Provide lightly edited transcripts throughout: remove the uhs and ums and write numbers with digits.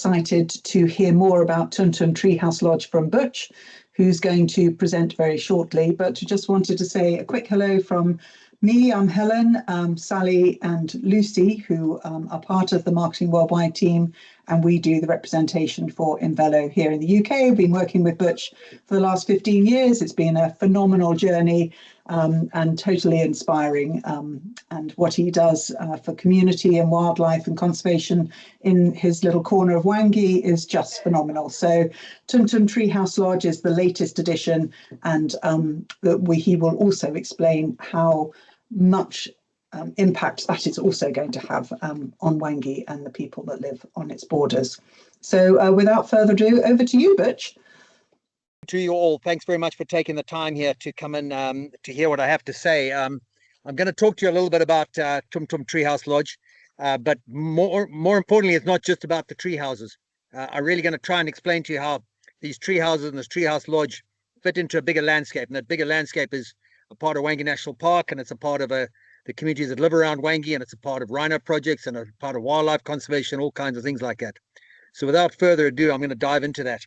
excited to hear more about Tum Tum Treehouse Lodge from Butch, who's going to present very shortly. But just wanted to say a quick hello from me. I'm Helen, Sally and Lucy, who are part of the Marketing Worldwide team, and we do the representation for Imvelo here in the UK. We've been working with Butch for the last 15 years. It's been a phenomenal journey and totally inspiring. And what he does for community and wildlife and conservation in his little corner of Hwange is just phenomenal. So Tum Tum Treehouse Lodge is the latest edition, and he will also explain how much impact that is also going to have on Hwange and the people that live on its borders. So without further ado, over to you, Butch. To you all, thanks very much for taking the time here to come in to hear what I have to say. I'm going to talk to you a little bit about Tum Tum Treehouse Lodge, but more importantly, it's not just about the tree houses. I'm really going to try and explain to you how these tree houses and this treehouse lodge fit into a bigger landscape, and that bigger landscape is a part of Hwange National Park, and it's a part of the communities that live around Hwange, and it's a part of rhino projects and a part of wildlife conservation, all kinds of things like that. So without further ado, I'm going to dive into that.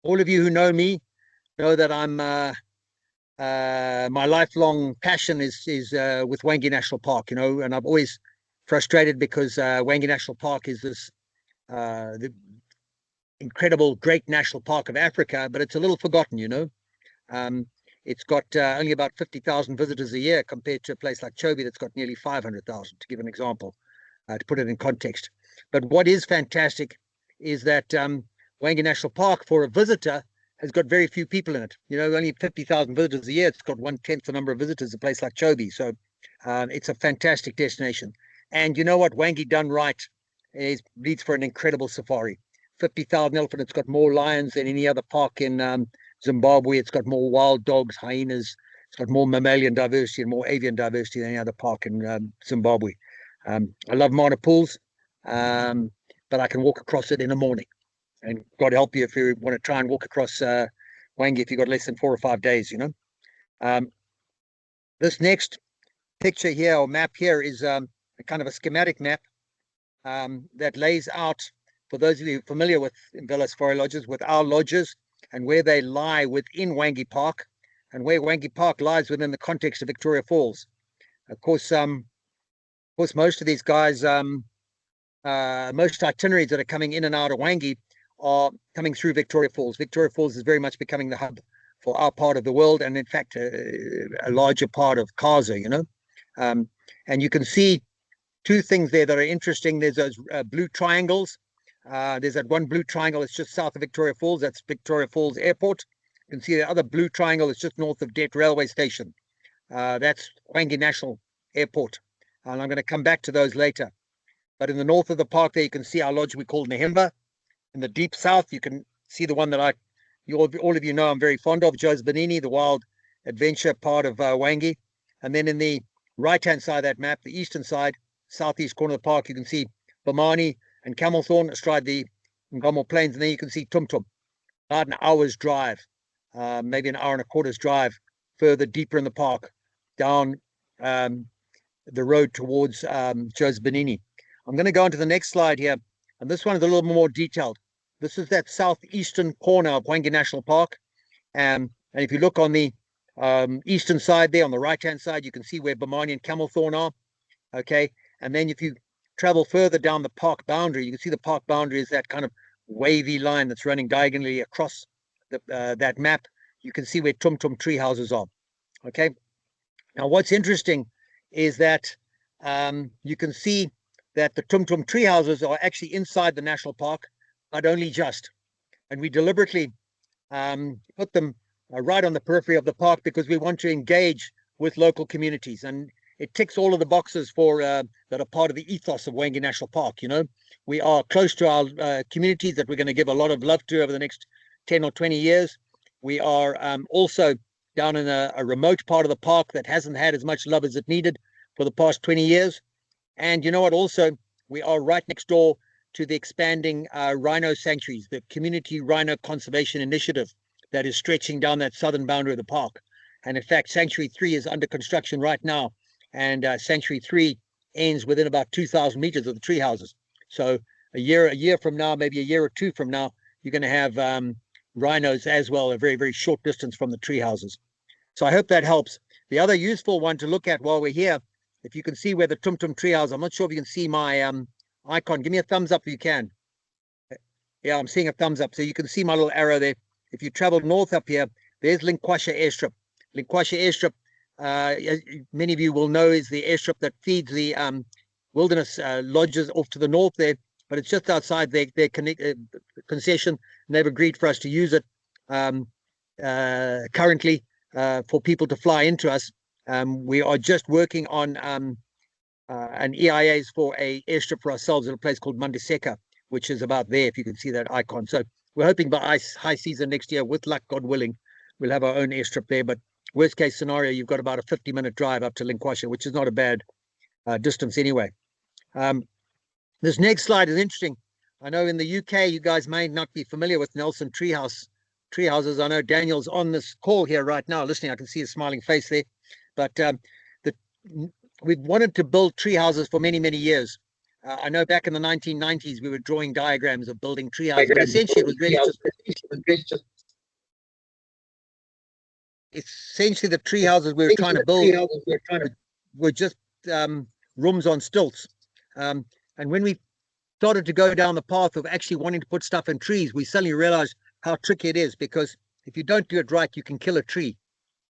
All of you who know me know that I'm my lifelong passion is with Hwange National Park, you know, and I'm always frustrated because Hwange National Park is this the incredible great national park of Africa, but it's a little forgotten, you know. It's got only about 50,000 visitors a year compared to a place like Chobe that's got nearly 500,000, to give an example, to put it in context. But what is fantastic is that Hwange National Park, for a visitor, has got very few people in it. You know, only 50,000 visitors a year. It's got 1/10 the number of visitors a place like Chobe. So it's a fantastic destination. And you know what? Hwange done right leads for an incredible safari. 50,000 elephants. It's got more lions than any other park in Zimbabwe. It's got more wild dogs, hyenas. It's got more mammalian diversity and more avian diversity than any other park in Zimbabwe. I love Mana pools, but I can walk across it in the morning. And God help you if you want to try and walk across Hwange if you've got less than 4 or 5 days, you know. This next picture here or map here is a kind of a schematic map that lays out, for those of you familiar with Imvelo Safari Lodges, with our lodges and where they lie within Hwange Park, and where Hwange Park lies within the context of Victoria Falls. Of course, most of these guys, most itineraries that are coming in and out of Hwange are coming through Victoria Falls. Victoria Falls is very much becoming the hub for our part of the world, and in fact a larger part of Kaza, you know. And you can see two things there that are interesting. There's those blue triangles. There's that one blue triangle that's just south of Victoria Falls. That's Victoria Falls Airport. You can see the other blue triangle is just north of Det Railway Station. That's Hwange National Airport, and I'm going to come back to those later. But in the north of the park there, you can see our lodge we call Nehemba. In the deep south, you can see the one that all of you know I'm very fond of, Joe's Benini, the wild adventure part of Hwange. And then in the right-hand side of that map, the eastern side, southeast corner of the park, you can see Bomani and Camelthorn astride the Ngamo Plains, and then you can see Tum Tum, about an hour's drive, maybe an hour and a quarter's drive further deeper in the park, down the road towards Joe's Benini. I'm going to go on to the next slide here, and this one is a little more detailed. This is that southeastern corner of Hwange National Park, and if you look on the eastern side there, on the right-hand side, you can see where Bomani and Camelthorn are, okay? And then if you travel further down the park boundary, you can see the park boundary is that kind of wavy line that's running diagonally across that map. You can see where Tum Tum tree houses are, okay? Now, what's interesting is that you can see that the Tum Tum tree houses are actually inside the national park, but only just. And we deliberately put them right on the periphery of the park because we want to engage with local communities. And it ticks all of the boxes for that are part of the ethos of Hwange National Park. You know, we are close to our communities that we're going to give a lot of love to over the next 10 or 20 years. We are also down in a remote part of the park that hasn't had as much love as it needed for the past 20 years. And you know what, also, we are right next door to the expanding rhino sanctuaries, the Community Rhino Conservation Initiative that is stretching down that southern boundary of the park. And in fact, Sanctuary 3 is under construction right now. And Sanctuary 3 ends within about 2,000 meters of the tree houses. So a year from now, maybe a year or two from now, you're going to have rhinos as well, a very, very short distance from the tree houses. So I hope that helps. The other useful one to look at while we're here, if you can see where the Tum Tum Treehouse, I'm not sure if you can see my icon. Give me a thumbs up if you can. Yeah, I'm seeing a thumbs up. So you can see my little arrow there. If you travel north up here, there's Linkwasha Airstrip. Linkwasha Airstrip, as many of you will know, is the airstrip that feeds the wilderness lodges off to the north there, but it's just outside their concession, and they've agreed for us to use it currently for people to fly into us. We are just working on an EIAs for a airstrip for ourselves at a place called Mandiseka, which is about there, if you can see that icon. So we're hoping by high season next year, with luck, God willing, we'll have our own airstrip there. But worst case scenario, you've got about a 50-minute drive up to Linkwasha, which is not a bad distance anyway. This next slide is interesting. I know in the UK, you guys may not be familiar with Nelson treehouses. I know Daniel's on this call here right now listening. I can see his smiling face there. But we've wanted to build tree houses for many, many years. I know back in the 1990s, we were drawing diagrams of building tree houses, but essentially it was really just essentially the tree houses we were trying to build were just rooms on stilts. And when we started to go down the path of actually wanting to put stuff in trees, we suddenly realized how tricky it is, because if you don't do it right, you can kill a tree.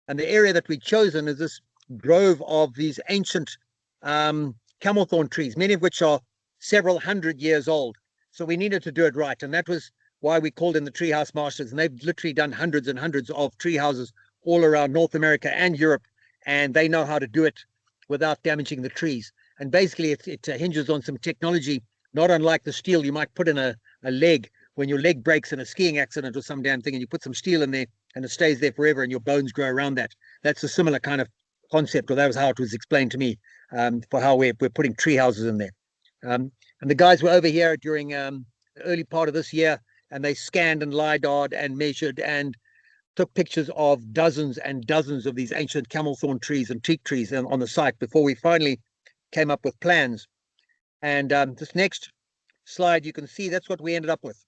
And the area that we've chosen is this grove of these ancient camelthorn trees, many of which are several hundred years old. So we needed to do it right. And that was why we called in the treehouse masters. And they've literally done hundreds and hundreds of tree houses all around North America and Europe. And they know how to do it without damaging the trees. And basically, it hinges on some technology, not unlike the steel you might put in a leg when your leg breaks in a skiing accident or some damn thing, and you put some steel in there and it stays there forever and your bones grow around that. That's a similar kind of concept, or that was how it was explained to me, for how we're putting tree houses in there. And the guys were over here during the early part of this year, and they scanned and LiDAR'd and measured and took pictures of dozens and dozens of these ancient camelthorn trees and teak trees on the site before we finally came up with plans. And this next slide, you can see that's what we ended up with.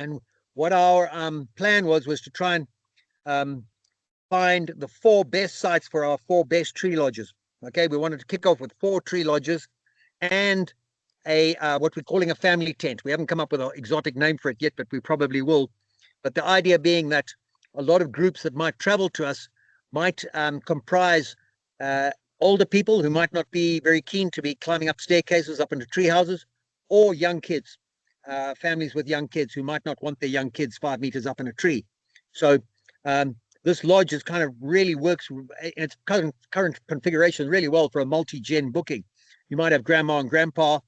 And what our plan was to try and find the 4 best sites for our 4 best tree lodges. Okay, we wanted to kick off with 4 tree lodges and a what we're calling a family tent. We haven't come up with an exotic name for it yet, but we probably will. But the idea being that a lot of groups that might travel to us might comprise older people who might not be very keen to be climbing up staircases up into tree houses, or young kids, families with young kids who might not want their young kids 5 meters up in a tree. So this lodge is kind of really works in its current configuration really well for a multi-gen booking. You might have grandma and grandpa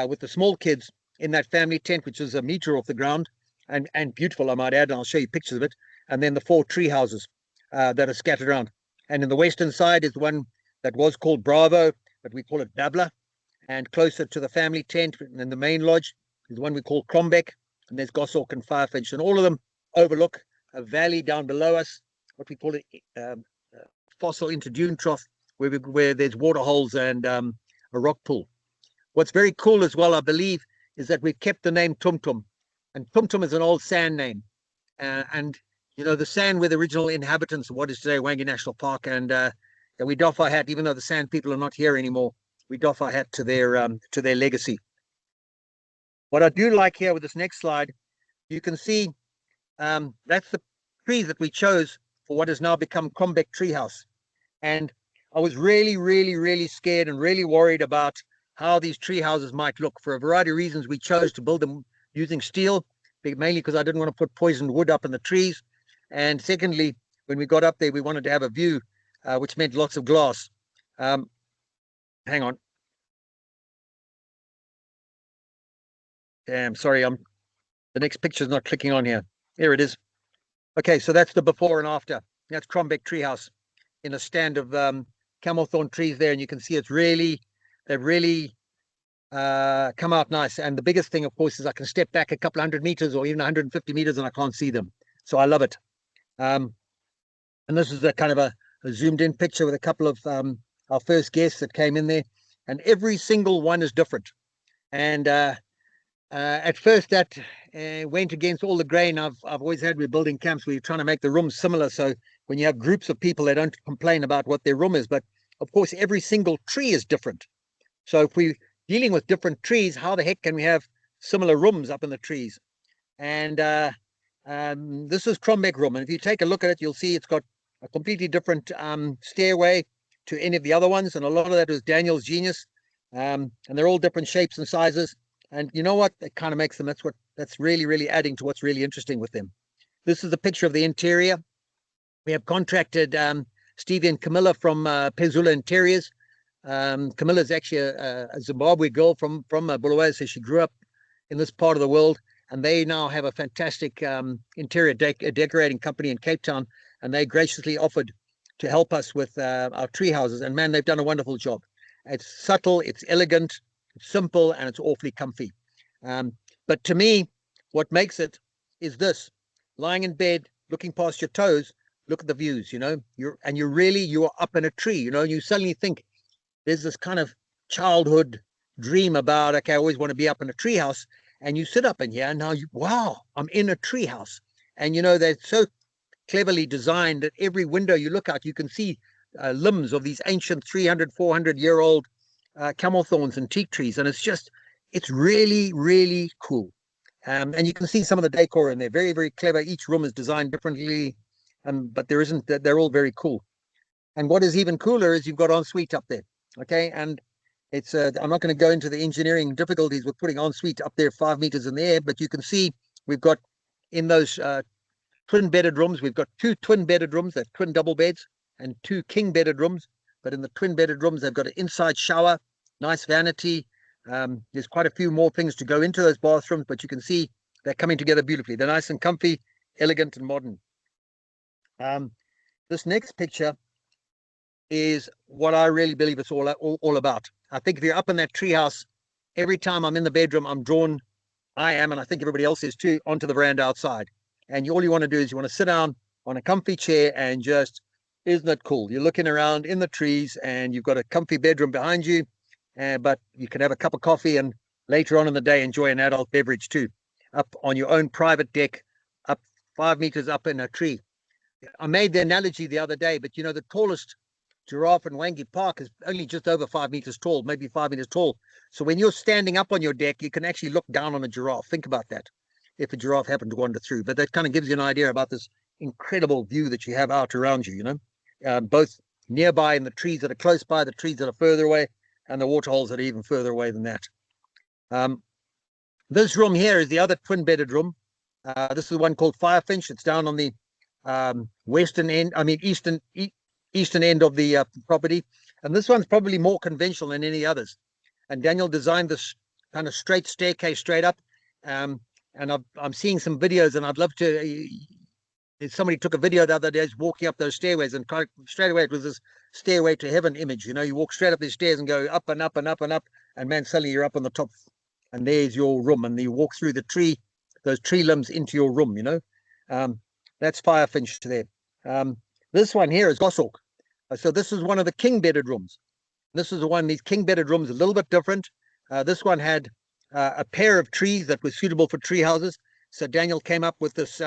with the small kids in that family tent, which is a meter off the ground, and beautiful, I might add, and I'll show you pictures of it. And then the 4 tree houses that are scattered around. And in the western side is the one that was called Bravo, but we call it Babla. And closer to the family tent in the main lodge is the one we call Crombeck, and there's Goshawk and Firefinch, and all of them overlook a valley down below us, what we call it fossil interdune trough, where there's water holes and a rock pool. What's very cool as well, I believe, is that we've kept the name Tum Tum, and Tum Tum is an old sand name, and you know, the sand were the original inhabitants of what is today Hwange National Park, and we doff our hat, even though the sand people are not here anymore. We doff our hat to their legacy. What I do like here with this next slide, you can see that's the tree that we chose for what has now become Crombeck Treehouse. And I was really, really, really scared and really worried about how these tree houses might look. For a variety of reasons, we chose to build them using steel, mainly because I didn't want to put poisoned wood up in the trees. And secondly, when we got up there, we wanted to have a view, which meant lots of glass. Hang on. Damn, sorry, the next picture is not clicking on here. Here it is. Okay, so that's the before and after. That's Crombeck Treehouse in a stand of camelthorn trees there, and you can see they've really come out nice. And the biggest thing, of course, is I can step back a couple 100 meters or even 150 meters and I can't see them. So I love it. And this is a kind of a zoomed in picture with a couple of our first guests that came in there, and every single one is different. And At first, that went against all the grain I've always had with building camps, where you're trying to make the rooms similar. So when you have groups of people, they don't complain about what their room is. But of course, every single tree is different. So if we're dealing with different trees, how the heck can we have similar rooms up in the trees? And this is Crombeck room. And if you take a look at it, you'll see it's got a completely different stairway to any of the other ones. And a lot of that was Daniel's genius. And they're all different shapes and sizes. And you know what? It kind of makes them, that's really, really adding to what's really interesting with them. This is a picture of the interior. We have contracted Stevie and Camilla from Pezula Interiors. Camilla is actually a Zimbabwe girl from Bulawayo, so she grew up in this part of the world, and they now have a fantastic interior decorating company in Cape Town, and they graciously offered to help us with our tree houses. And man, they've done a wonderful job. It's subtle, it's elegant, it's simple, and it's awfully comfy. But to me, what makes it is this: lying in bed, looking past your toes, look at the views. You know, you are up in a tree. You know, and you suddenly think there's this kind of childhood dream about, okay, I always want to be up in a tree house. And you sit up in here, and now wow, I'm in a tree house. And you know, they're so cleverly designed that every window you look out, you can see limbs of these ancient 300, 400-year-old camelthorns and teak trees. And it's really, really cool. And you can see some of the decor in there. Very, very clever. Each room is designed differently, but they're all very cool. And what is even cooler is you've got ensuite up there. Okay. And it's I'm not going to go into the engineering difficulties with putting ensuite up there 5 meters in the air, but you can see we've got in those twin bedded rooms, we've got 2 twin bedded rooms, that's twin double beds, and 2 king bedded rooms. But in the twin bedded rooms, they've got an inside shower, nice vanity. There's quite a few more things to go into those bathrooms, but you can see they're coming together beautifully. They're nice and comfy, elegant and modern. This next picture is what I really believe it's all about. I think if you're up in that treehouse, every time I'm in the bedroom, I'm drawn, and I think everybody else is too, onto the veranda outside. And all you want to do is you want to sit down on a comfy chair and just, isn't it cool? You're looking around in the trees and you've got a comfy bedroom behind you, but you can have a cup of coffee and later on in the day enjoy an adult beverage too, up on your own private deck, up 5 meters up in a tree. I made the analogy the other day, but you know, the tallest giraffe in Hwange Park is only just over 5 meters tall, maybe 5 meters tall. So when you're standing up on your deck, you can actually look down on a giraffe. Think about that, if a giraffe happened to wander through. But that kind of gives you an idea about this incredible view that you have out around you, you know, both nearby in the trees that are close by, the trees that are further away, and the waterholes that are even further away than that. This room here is the other twin bedded room. This is the one called Firefinch. It's down on the eastern end of the property, and this one's probably more conventional than any others. And Daniel designed this kind of straight staircase straight up, and I'm seeing some videos, and I'd love to. Somebody took a video the other day walking up those stairways, and straight away it was this stairway to heaven image. You know, you walk straight up these stairs and go up and up and up and up, and man, suddenly you're up on the top, and there's your room, and you walk through those tree limbs into your room. You know, that's Firefinch there. This one here is Goshawk. So this is one of the king bedded rooms. This is the one, these king bedded rooms, a little bit different. This one had a pair of trees that were suitable for tree houses. So Daniel came up with this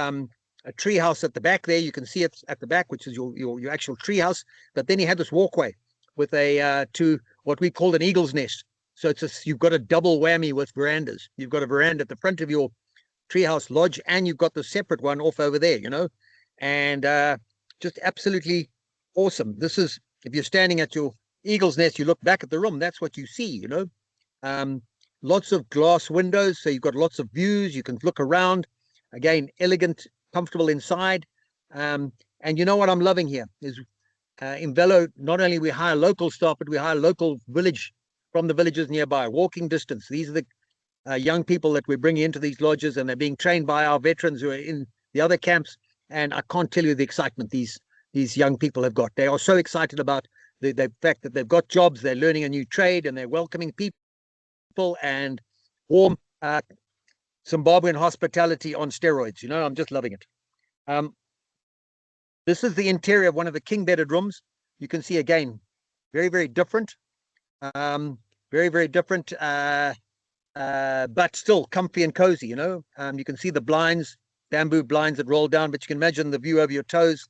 a tree house at the back there. You can see it at the back, which is your actual tree house. But then he had this walkway with to what we called an eagle's nest. So you've got a double whammy with verandas. You've got a veranda at the front of your treehouse lodge, and you've got the separate one off over there, you know, and just absolutely awesome. This is, if you're standing at your eagle's nest, you look back at the room, that's what you see, you know. Lots of glass windows, so you've got lots of views. You can look around. Again, elegant, comfortable inside. And you know what I'm loving here is Imvelo, not only we hire local staff, but we hire local from the villages nearby, walking distance. These are the young people that we're bringing into these lodges, and they're being trained by our veterans who are in the other camps. And I can't tell you the excitement these young people have got. They are so excited about the fact that they've got jobs, they're learning a new trade, and they're welcoming people and warm Zimbabwean hospitality on steroids. You know, I'm just loving it. This is the interior of one of the king bedded rooms. You can see again, very, very different. Very, very different but still comfy and cozy, you know. You can see the blinds, bamboo blinds that roll down, but you can imagine the view over your toes.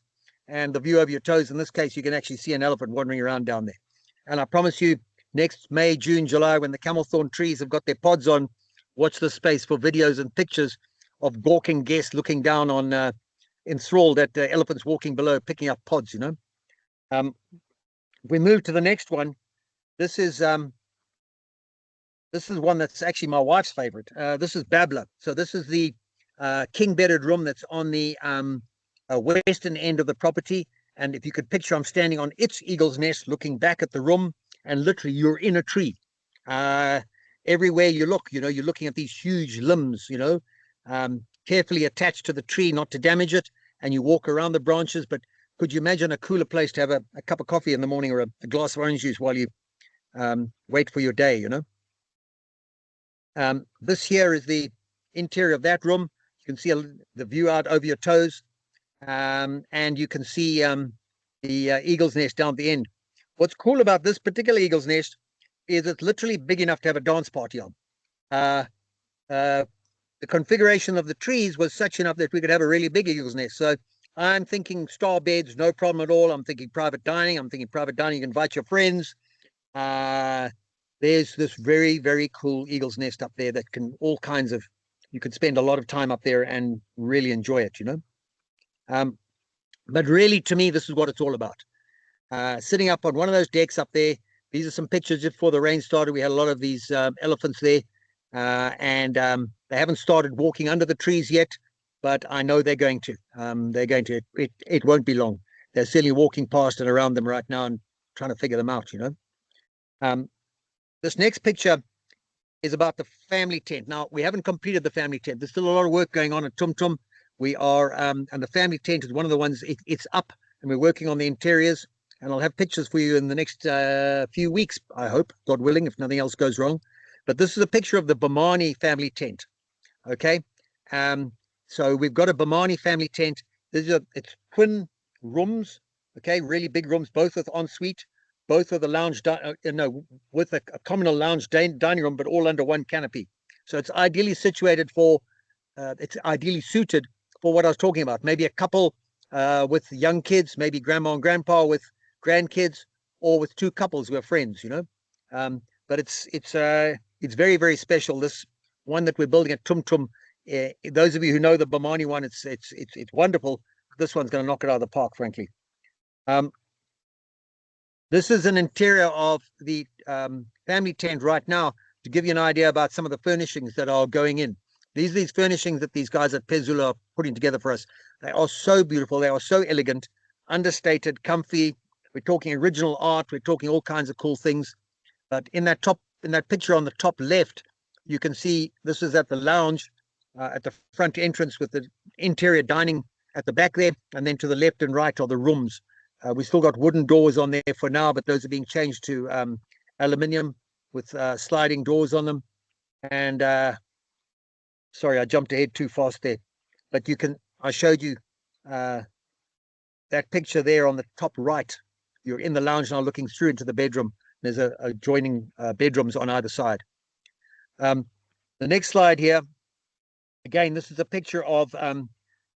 And the view over your toes, in this case, you can actually see an elephant wandering around down there. And I promise you, next May, June, July, when the camelthorn trees have got their pods on, watch this space for videos and pictures of gawking guests looking down on enthralled at elephants walking below, picking up pods, you know. We move to the next one. This is one that's actually my wife's favorite. This is Babbler. So this is the king bedded room that's on the western end of the property. And if you could picture, I'm standing on its eagle's nest looking back at the room, and literally you're in a tree. Everywhere you look, you know, you're looking at these huge limbs, you know, carefully attached to the tree not to damage it, and you walk around the branches. But could you imagine a cooler place to have a cup of coffee in the morning, or a glass of orange juice while you wait for your day, you know? This here is the interior of that room. You can see the view out over your toes, and you can see the eagle's nest down at the end. What's cool about this particular eagle's nest is it's literally big enough to have a dance party on. The configuration of the trees was such enough that we could have a really big eagle's nest. So I'm thinking star beds, no problem at all. I'm thinking private dining. You can invite your friends. There's this very, very cool eagle's nest up there that can you could spend a lot of time up there and really enjoy it, you know. But really, to me, this is what it's all about. Sitting up on one of those decks up there. These are some pictures just before the rain started. We had a lot of these elephants there, and they haven't started walking under the trees yet, but I know they're going to. It won't be long. They're certainly walking past and around them right now and trying to figure them out, you know. This next picture is about the family tent. Now, we haven't completed the family tent. There's still a lot of work going on at Tum Tum. We are, and the family tent is one of the ones, it's up, and we're working on the interiors, and I'll have pictures for you in the next few weeks, I hope, God willing, if nothing else goes wrong. But this is a picture of the Bomani family tent, okay? So we've got a Bomani family tent. It's twin rooms, okay, really big rooms, both with ensuite, both with a lounge, with a communal lounge dining room, but all under one canopy. So it's ideally situated for, it's ideally suited for what I was talking about. Maybe a couple with young kids, maybe grandma and grandpa with grandkids, or with two couples who are friends, you know. But it's very, very special. This one that we're building at Tum Tum, those of you who know the Bomani one, it's wonderful. This one's going to knock it out of the park, frankly. This is an interior of the family tent right now, to give you an idea about some of the furnishings that are going in. These furnishings that these guys at Perched are putting together for us. They are so beautiful. They are so elegant, understated, comfy. We're talking original art. We're talking all kinds of cool things. But in that picture on the top left, you can see this is at the lounge at the front entrance, with the interior dining at the back there, and then to the left and right are the rooms. We still got wooden doors on there for now, but those are being changed to aluminium with sliding doors on them. And sorry, I jumped ahead too fast there, but I showed you that picture there on the top right. You're in the lounge now looking through into the bedroom. There's adjoining bedrooms on either side. The next slide here, again, this is a picture of,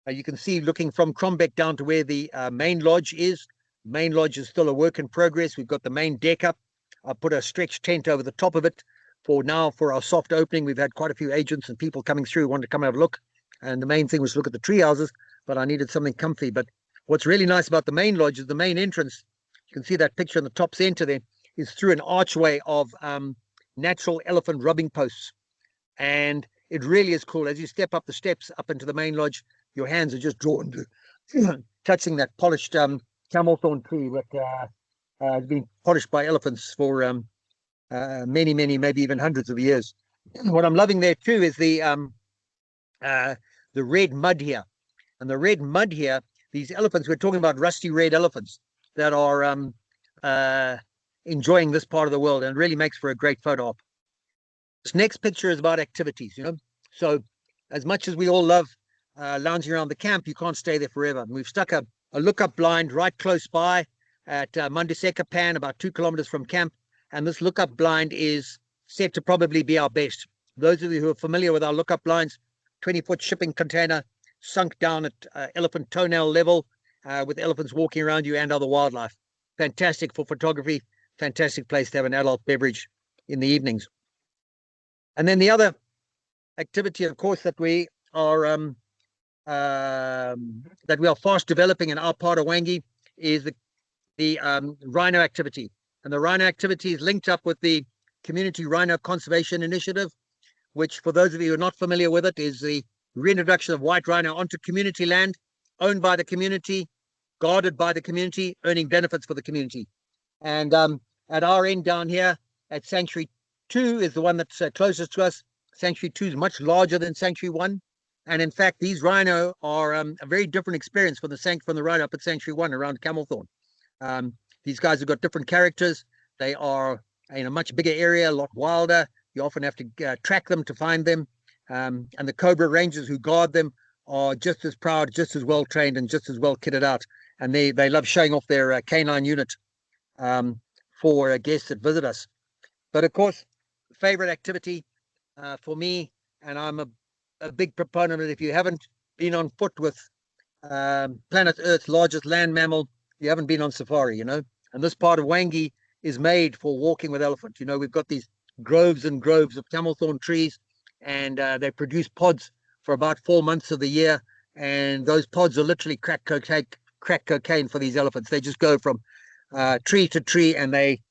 you can see looking from Crombeck down to where the main lodge is. Main lodge is still a work in progress. We've got the main deck up. I put a stretch tent over the top of it for our soft opening. We've had quite a few agents and people coming through who wanted to come have a look. And the main thing was to look at the tree houses, but I needed something comfy. But what's really nice about the main lodge is the main entrance. You can see that picture in the top center there is through an archway of natural elephant rubbing posts. And it really is cool. As you step up the steps up into the main lodge, your hands are just drawn to touching that polished camelthorn tree that has been polished by elephants for many, maybe even hundreds of years. What I'm loving there too is the red mud here. And the red mud here, these elephants, we're talking about rusty red elephants that are enjoying this part of the world, and it really makes for a great photo op. This next picture is about activities, you know. So as much as we all love lounging around the camp, you can't stay there forever. And we've stuck a lookup blind right close by at Mandiseka Pan, about 2 kilometers from camp. And this lookup blind is set to probably be our best, those of you who are familiar with our lookup lines, 20-foot shipping container sunk down at elephant toenail level, with elephants walking around you and other wildlife. Fantastic for photography, fantastic place to have an adult beverage in the evenings. And then the other activity, of course, that we are fast developing in our part of Hwange is the rhino activity. And the rhino activity is linked up with the Community Rhino Conservation Initiative, which, for those of you who are not familiar with it, is the reintroduction of white rhino onto community land, owned by the community, guarded by the community, earning benefits for the community. And at our end down here at Sanctuary 2 is the one that's closest to us. Sanctuary 2 is much larger than Sanctuary 1. And in fact, these rhino are a very different experience from the rhino up at Sanctuary 1 around Camelthorn. These guys have got different characters. They are in a much bigger area, a lot wilder. You often have to track them to find them. And the Cobra Rangers who guard them are just as proud, just as well trained, and just as well kitted out. And they love showing off their canine unit for guests that visit us. But of course, favorite activity for me, and I'm a big proponent of it, if you haven't been on foot with planet Earth's largest land mammal, you haven't been on safari, you know. And this part of Hwange is made for walking with elephant. You know, we've got these groves and groves of camelthorn trees, and they produce pods for about 4 months of the year. And those pods are literally crack cocaine for these elephants. They just go from tree to tree, and they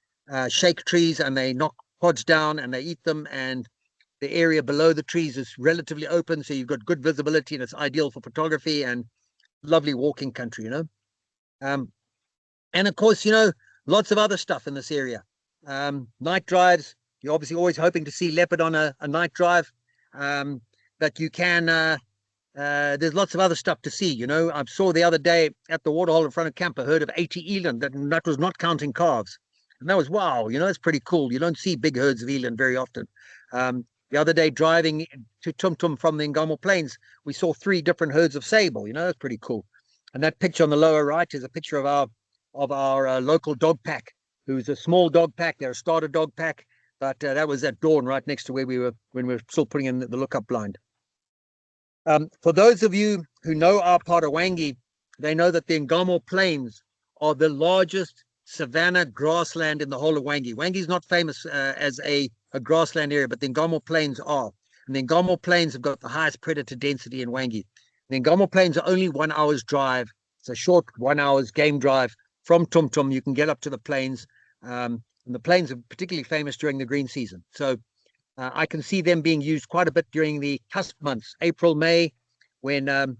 shake trees, and they knock pods down, and they eat them. And the area below the trees is relatively open, so you've got good visibility, and it's ideal for photography and lovely walking country, you know. And of course, you know, lots of other stuff in this area. Night drives, you're obviously always hoping to see leopard on a night drive, but you can, there's lots of other stuff to see, you know. I saw the other day at the waterhole in front of camp a herd of 80 eland, that was not counting calves. And that was, wow, you know, it's pretty cool. You don't see big herds of eland very often. The other day, driving to Tum Tum from the Ngamo Plains, we saw 3 different herds of sable. You know, that's pretty cool. And that picture on the lower right is a picture of our local dog pack, who's a small dog pack. They're a starter dog pack, but that was at dawn right next to where we were when we were still putting in the lookup blind. For those of you who know our part of Hwange, they know that the Ngamo Plains are the largest savanna grassland in the whole of Hwange. Hwange is not famous as a grassland area, but the Ngamo Plains are. And the Ngamo Plains have got the highest predator density in Hwange. The Ngamo Plains are only 1 hour's drive. It's a short 1 hour's game drive from Tum Tum. You can get up to the plains. And the plains are particularly famous during the green season. So I can see them being used quite a bit during the cusp months, April, May, when the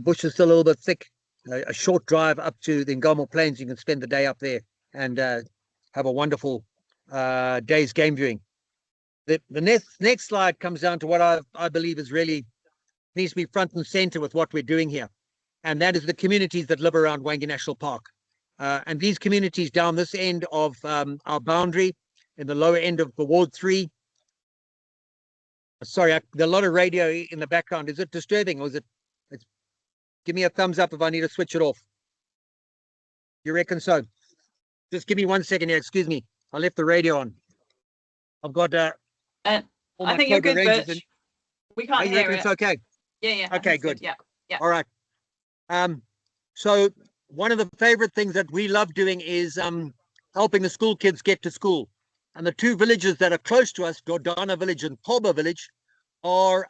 bush is still a little bit thick. A short drive up to the Ngamo Plains, you can spend the day up there and have a wonderful day's game viewing. The next slide comes down to what I believe is really needs to be front and center with what we're doing here, and that is the communities that live around Hwange National Park. And these communities down this end of our boundary, in the lower end of the Ward 3. Sorry, there's a lot of radio in the background. Is it disturbing, or is it? Give me a thumbs up if I need to switch it off. You reckon so? Just give me 1 second here. Excuse me. I left the radio on. I've got I think you're good, Birch. We can't hear it. It's okay. Yeah. Okay, good. Yeah. All right. So one of the favorite things that we love doing is helping the school kids get to school. And the 2 villages that are close to us, Dordana Village and Polba Village, are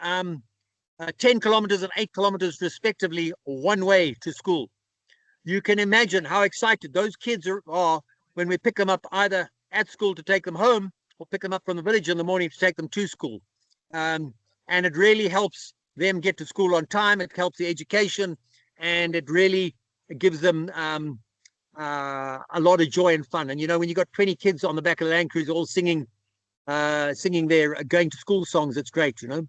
10 kilometers and 8 kilometers respectively one way to school. You can imagine how excited those kids are when we pick them up either at school to take them home, or pick them up from the village in the morning to take them to school. And it really helps them get to school on time. It helps the education, and it really gives them a lot of joy and fun. And you know, when you got 20 kids on the back of the Land Cruiser all singing their going to school songs, it's great, you know.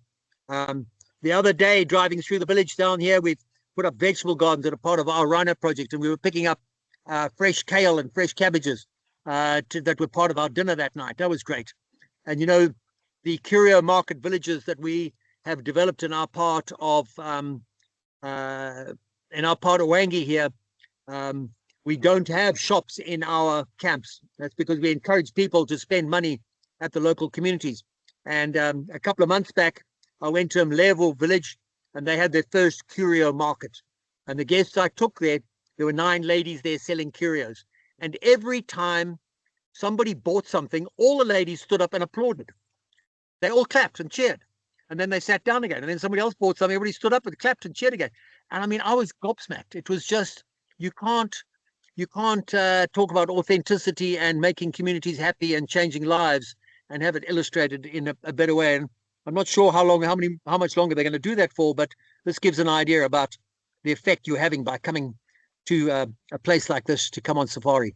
The other day, driving through the village down here, we've put up vegetable gardens that are part of our Rhino project, and we were picking up fresh kale and fresh cabbages that were part of our dinner that night. That was great. And you know, the curio market villages that we have developed in our part of Hwange here, we don't have shops in our camps. That's because we encourage people to spend money at the local communities. And a couple of months back, I went to Imvelo village, and they had their first curio market. And the guests I took there were 9 ladies there selling curios. And every time somebody bought something, all the ladies stood up and applauded. They all clapped and cheered. And then they sat down again. And then somebody else bought something, everybody stood up and clapped and cheered again. And I mean, I was gobsmacked. It was just, you can't talk about authenticity and making communities happy and changing lives and have it illustrated in a better way. And I'm not sure how much longer they're going to do that for, but this gives an idea about the effect you're having by coming to a place like this to come on safari.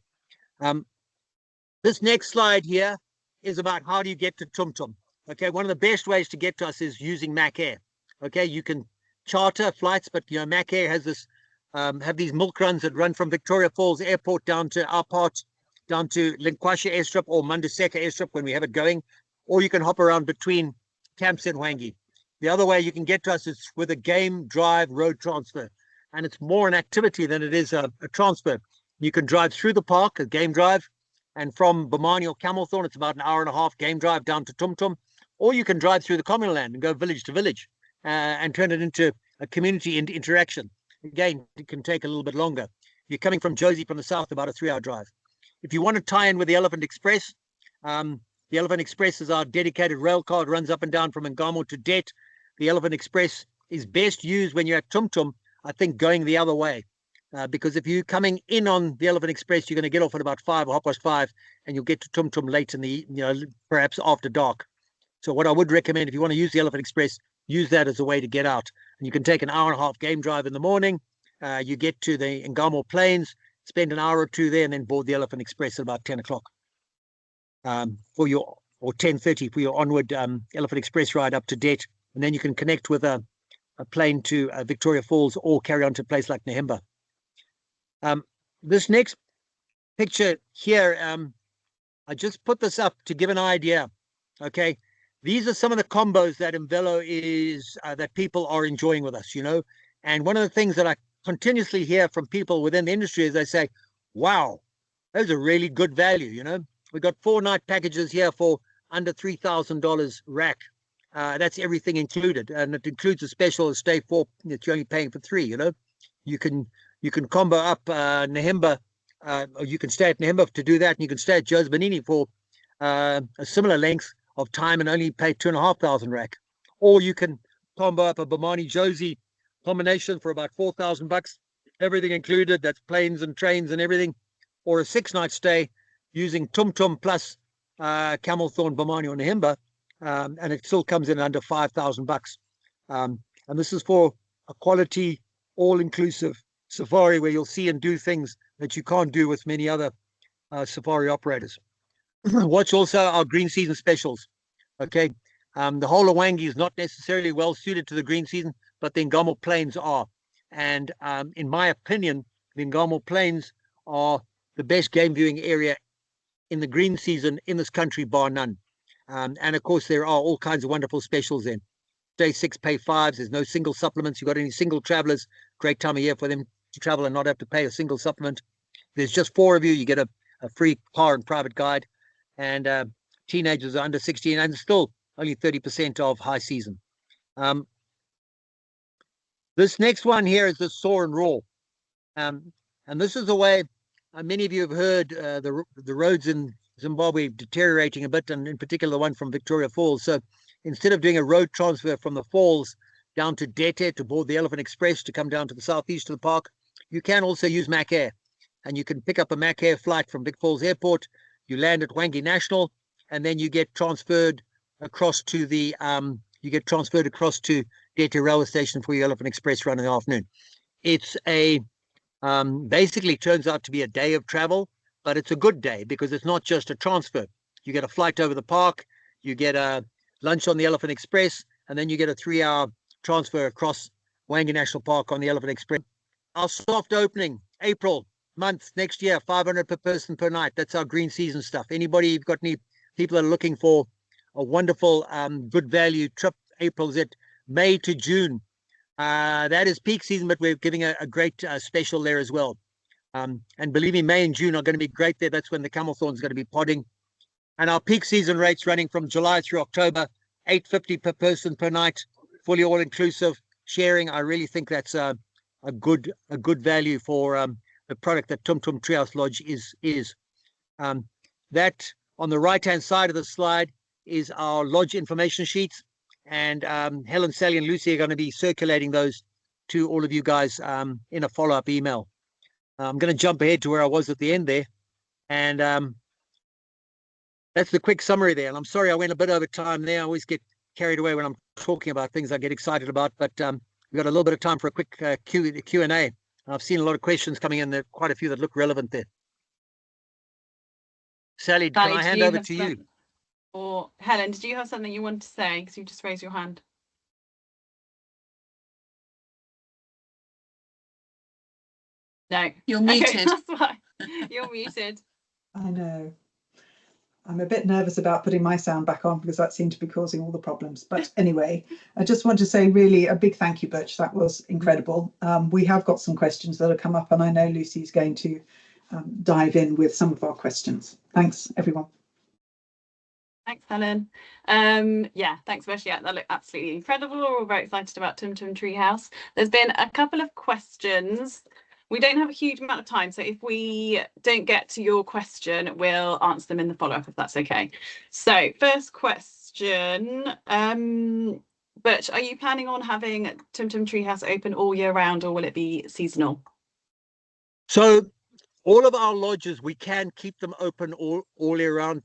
This next slide here is about how do you get to Tum Tum. Okay, one of the best ways to get to us is using Mac Air. Okay, you can charter flights, but you know, Mac Air has this have these milk runs that run from Victoria Falls Airport down to our part, down to Linkwasha Airstrip or Manduseka Airstrip when we have it going, or you can hop around between camps in Hwange. The other way you can get to us is with a game drive road transfer, and it's more an activity than it is a transfer. You can drive through the park, a game drive, and from Bomani or Camelthorn, it's about an hour and a half game drive down to Tum Tum, or you can drive through the communal land and go village to village and turn it into a community interaction. Again, it can take a little bit longer. You're coming from Josie from the south, about a 3-hour drive. If you want to tie in with the Elephant Express, the Elephant Express is our dedicated rail car. It runs up and down from Ngamo to Det. The Elephant Express is best used when you're at Tum Tum, I think, going the other way. Because if you're coming in on the Elephant Express, you're going to get off at about 5 or 5:30, and you'll get to Tum Tum late in the, perhaps after dark. So what I would recommend, if you want to use the Elephant Express, use that as a way to get out. And you can take an hour and a half game drive in the morning. You get to the Ngamo Plains, spend an hour or two there, and then board the Elephant Express at about 10 o'clock for your, or 10:30 for your onward Elephant Express ride up to Det. And then you can connect with a plane to Victoria Falls or carry on to a place like Nehemba. This next picture here, I just put this up to give an idea. Okay, these are some of the combos that Imvelo is that people are enjoying with us, and one of the things that I continuously hear from people within the industry is they say, wow, those are really good value. We got 4-night packages here for under $3,000 rack. That's everything included, and it includes a special stay 4 that you're only paying for 3. You can combo up Nehemba, or you can stay at Nehemba to do that, and you can stay at Joe's Benini for a similar length of time and only pay 2,500 rack. Or you can combo up a Bomani Josie combination for about $4,000, everything included. That's planes and trains and everything. Or a 6-night stay using Tum Tum plus Camelthorn, Bomani or Nehemba, and it still comes in under $5,000. And this is for a quality, all-inclusive safari where you'll see and do things that you can't do with many other safari operators. Watch also our green season specials. Okay, the whole of Hwange is not necessarily well suited to the green season, but the Ngamo Plains are. And in my opinion, the Ngamo Plains are the best game viewing area in the green season in this country, bar none. And of course, there are all kinds of wonderful specials then. Day 6, pay 5s. There's no single supplements. You've got any single travelers, great time of year for them to travel and not have to pay a single supplement. There's just 4 of you. You get a free car and private guide. And teenagers are under 16 and still only 30% of high season. This next one here is the Soar and Roar. And this is the way many of you have heard the roads in Zimbabwe deteriorating a bit, and in particular the one from Victoria Falls. So instead of doing a road transfer from the falls down to Dete to board the Elephant Express to come down to the southeast of the park, you can also use Mac Air. And you can pick up a Mac Air flight from Vic Falls Airport. You land at Hwange National, and then you get transferred across to the Dete railway station for your Elephant Express run in the afternoon. It's a basically turns out to be a day of travel, but it's a good day because it's not just a transfer. You get a flight over the park, you get a lunch on the Elephant Express, and then you get a 3-hour transfer across Hwange National Park on the Elephant Express. Our soft opening, April month next year, 500 per person per night. That's our green season stuff. Anybody, you've got any people that are looking for a wonderful good value trip, April's it, May to June. That is peak season, but we're giving a great special there as well. And believe me, May and June are going to be great there. That's when the Camelthorn is going to be podding. And our peak season rates running from July through October $8.50 per person per night, fully all inclusive sharing. I really think that's a good value for the product that Tum Tum Treehouse Lodge is. That on the right hand side of the slide is our lodge information sheets, and Helen, Sally, and Lucy are going to be circulating those to all of you guys in a follow-up email. I'm going to jump ahead to where I was at the end there, and that's the quick summary there. And I'm sorry I went a bit over time there. I always get carried away when I'm talking about things I get excited about, but we've got a little bit of time for a quick Q&A. I've seen a lot of questions coming in there, quite a few that look relevant there. Sally, can I hand over to you? Or Helen, did you have something you wanted to say? Because you just raised your hand. No. You're muted. Okay, that's fine. You're muted. I know. I'm a bit nervous about putting my sound back on because that seemed to be causing all the problems. But anyway, I just want to say really a big thank you, Butch. That was incredible. We have got some questions that have come up, and I know Lucy's going to dive in with some of our questions. Thanks, everyone. Thanks, Helen. Yeah, thanks, Butch. Yeah, that looked absolutely incredible. We're all very excited about Tum Tum Treehouse. There's been a couple of questions. We don't have a huge amount of time, so if we don't get to your question, we'll answer them in the follow-up, if that's okay. So first question, Butch, are you planning on having Tum Tum Treehouse open all year round, or will it be seasonal? So all of our lodges, we can keep them open all year round.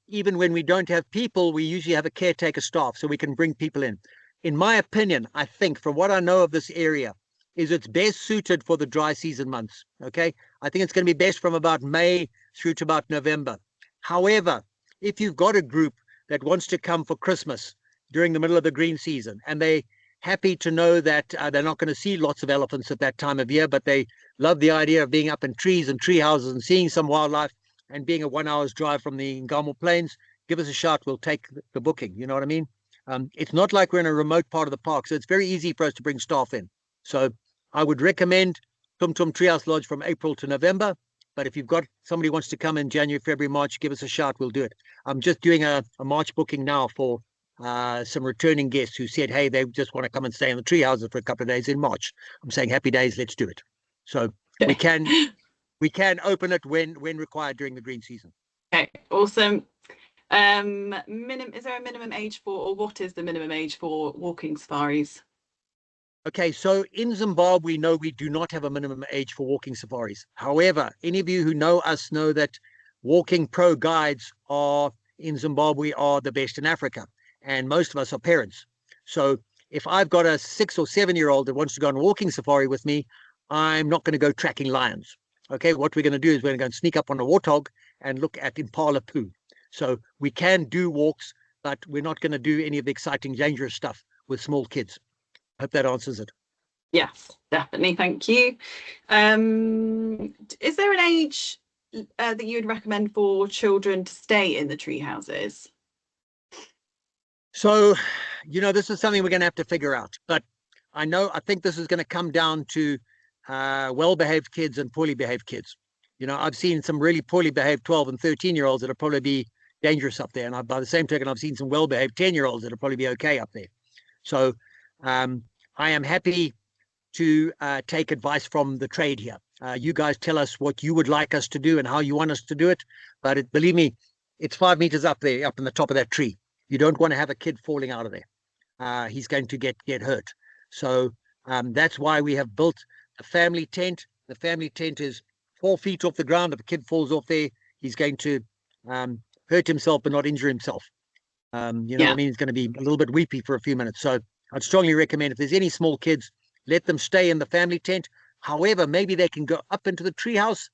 Even when we don't have people, we usually have a caretaker staff, so we can bring people in. In my opinion, I think, from what I know of this area, is it's best suited for the dry season months. Okay, I think it's going to be best from about May through to about November. However, if you've got a group that wants to come for Christmas during the middle of the green season, and they're happy to know that they're not going to see lots of elephants at that time of year, but they love the idea of being up in trees and tree houses and seeing some wildlife and being a 1 hour's drive from the Ngamo Plains, give us a shout. We'll take the booking. You know what I mean? It's not like we're in a remote part of the park, so it's very easy for us to bring staff in. So I would recommend Tum Tum Treehouse Lodge from April to November. But if you've got somebody who wants to come in January, February, March, give us a shout. We'll do it. I'm just doing a March booking now for some returning guests who said, hey, they just want to come and stay in the tree houses for a couple of days in March. I'm saying happy days. Let's do it. So we can open it when required during the green season. Okay, awesome. Is there a minimum age for, or what is the minimum age for walking safaris? Okay, so in Zimbabwe, no, we do not have a minimum age for walking safaris. However, any of you who know us know that walking pro guides in Zimbabwe are the best in Africa, and most of us are parents. So if I've got a 6 or 7 year old that wants to go on a walking safari with me, I'm not going to go tracking lions. Okay, what we're going to do is we're going to go and sneak up on a warthog and look at impala poo. So we can do walks, but we're not going to do any of the exciting, dangerous stuff with small kids. Hope that answers it. Yes, definitely. Thank you. Is there an age that you would recommend for children to stay in the tree houses? So, this is something we're going to have to figure out. But I think this is going to come down to well-behaved kids and poorly behaved kids. I've seen some really poorly behaved 12 and 13-year-olds that'll probably be dangerous up there. And by the same token, I've seen some well-behaved 10-year-olds that'll probably be okay up there. So I am happy to take advice from the trade here. You guys tell us what you would like us to do and how you want us to do it. But believe me, it's 5 meters up there, up in the top of that tree. You don't want to have a kid falling out of there. He's going to get hurt. So that's why we have built a family tent. The family tent is 4 feet off the ground. If a kid falls off there, he's going to hurt himself but not injure himself. What I mean? He's going to be a little bit weepy for a few minutes. So I'd strongly recommend if there's any small kids, let them stay in the family tent. However, maybe they can go up into the treehouse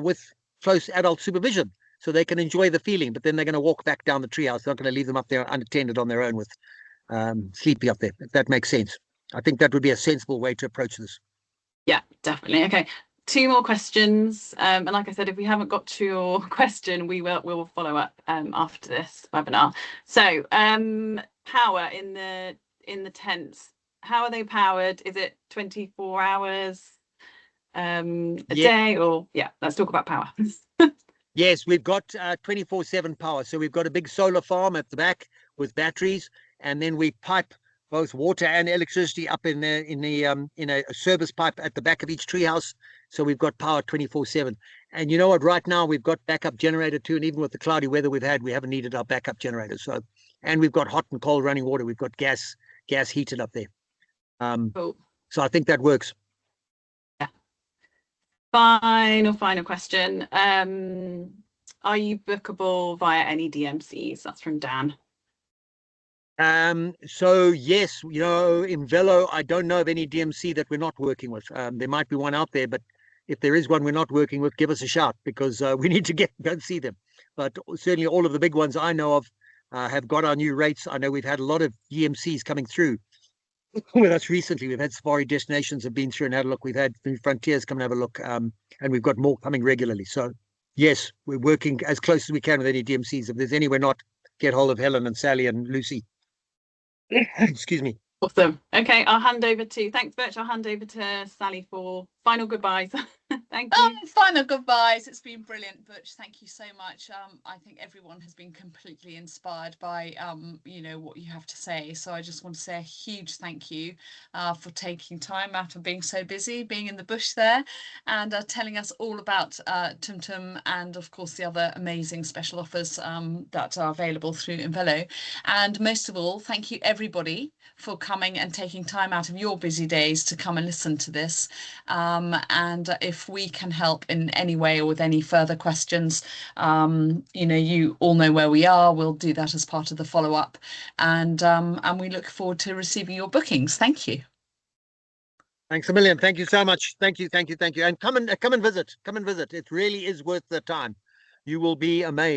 with close adult supervision so they can enjoy the feeling. But then they're going to walk back down the treehouse. They're not going to leave them up there unattended on their own with sleepy up there, if that makes sense. I think that would be a sensible way to approach this. Yeah, definitely. Okay. 2 more questions. And like I said, if we haven't got to your question, we will follow up after this webinar. So power in the tents, how are they powered? Is it 24 hours a day, or let's talk about power. Yes, we've got 24/7 power. So we've got a big solar farm at the back with batteries, and then we pipe both water and electricity up in a service pipe at the back of each treehouse, so we've got power 24/7. And you know what? Right now we've got backup generator too, and even with the cloudy weather we've had, we haven't needed our backup generator. So, and we've got hot and cold running water. We've got gas heated up there. Cool. So I think that works. Yeah. Final question. Are you bookable via any DMCs? That's from Dan. So yes, you know, Imvelo, I don't know of any DMC that we're not working with. There might be one out there, but if there is one we're not working with, give us a shout, because we need to go and see them. But certainly all of the big ones I know of have got our new rates. I know we've had a lot of DMCs coming through with us recently. We've had Safari Destinations have been through and had a look. We've had Frontiers come and have a look, and we've got more coming regularly. So yes, we're working as close as we can with any DMCs. If there's any we're not, get hold of Helen and Sally and Lucy. Excuse me. Awesome. Okay, I'll hand over to, thanks Birch, I'll hand over to Sally for final goodbyes. Thank you. Final goodbyes. It's been brilliant, Butch. Thank you so much. I think everyone has been completely inspired by you know, what you have to say. So I just want to say a huge thank you for taking time out of being so busy, being in the bush there, and telling us all about Tum Tum, and of course the other amazing special offers that are available through Imvelo. And most of all, thank you everybody for coming and taking time out of your busy days to come and listen to this. And if we can help in any way or with any further questions, you know, you all know where we are. We'll do that as part of the follow-up, and we look forward to receiving your bookings. Thank you. Thanks a million. Thank you so much. Thank you. And come and visit. It really is worth the time. You will be amazed.